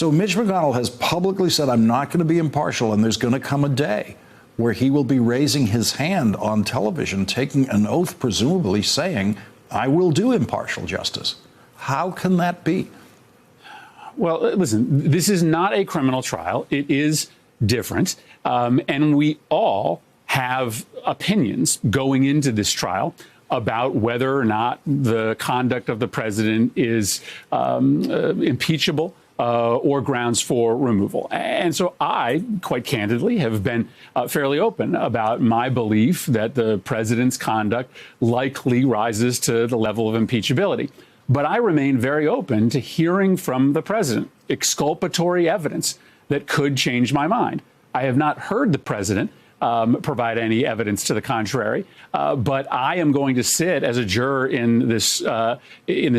So Mitch McConnell has publicly said, I'm not going to be impartial, and there's going to come a day where he will be raising his hand on television, taking an oath, presumably saying, I will do impartial justice. How can that be? Well, listen, this is not a criminal trial. It is different. And we all have opinions going into this trial about whether or not the conduct of the president is impeachable or grounds for removal. And so I, quite candidly, have been fairly open about my belief that the president's conduct likely rises to the level of impeachability. But I remain very open to hearing from the president exculpatory evidence that could change my mind. I have not heard the president provide any evidence to the contrary, but I am going to sit as a juror in this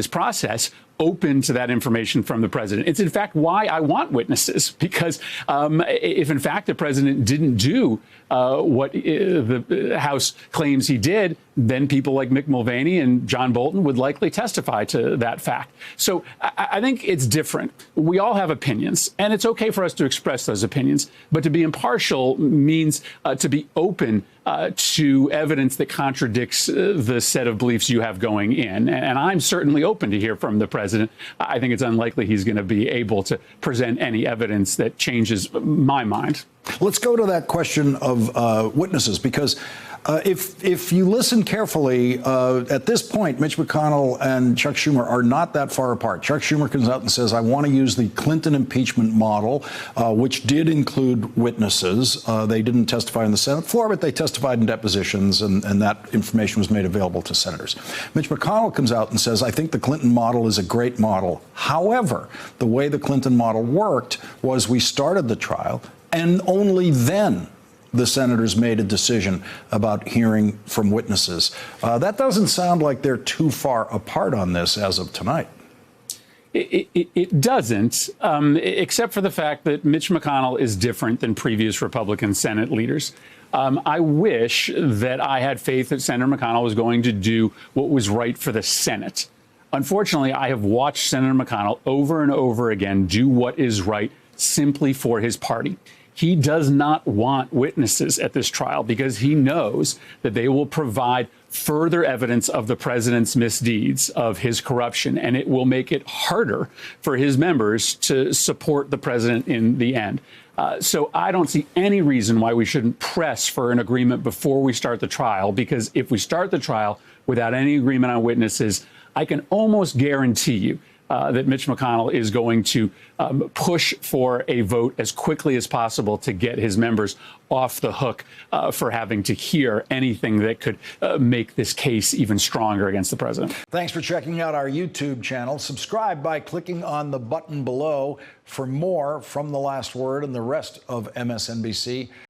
process, open to that information from the president. It's in fact why I want witnesses, because if in fact the president didn't do what the House claims he did, then people like Mick Mulvaney and John Bolton would likely testify to that fact. So I think it's different. We all have opinions, and it's okay for us to express those opinions. But to be impartial means to be open to evidence that contradicts the set of beliefs you have going in. And I'm certainly open to hear from the president. I think it's unlikely he's going to be able to present any evidence that changes my mind. Let's go to that question of witnesses, because if you listen carefully, at this point, Mitch McConnell and Chuck Schumer are not that far apart. Chuck Schumer comes out and says, I want to use the Clinton impeachment model, which did include witnesses. They didn't testify on the Senate floor, but they testified in depositions, and that information was made available to senators. Mitch McConnell comes out and says, I think the Clinton model is a great model. However, the way the Clinton model worked was we started the trial, and only then the senators made a decision about hearing from witnesses. That doesn't sound like they're too far apart on this as of tonight. It doesn't, except for the fact that Mitch McConnell is different than previous Republican Senate leaders. I wish that I had faith that Senator McConnell was going to do what was right for the Senate. Unfortunately, I have watched Senator McConnell over and over again do what is right simply for his party. He does not want witnesses at this trial because he knows that they will provide further evidence of the president's misdeeds, of his corruption, and it will make it harder for his members to support the president in the end. So I don't see any reason why we shouldn't press for an agreement before we start the trial, because if we start the trial without any agreement on witnesses, I can almost guarantee you that Mitch McConnell is going to push for a vote as quickly as possible to get his members off the hook for having to hear anything that could make this case even stronger against the president. Thanks for checking out our YouTube channel. Subscribe by clicking on the button below for more from The Last Word and the rest of MSNBC.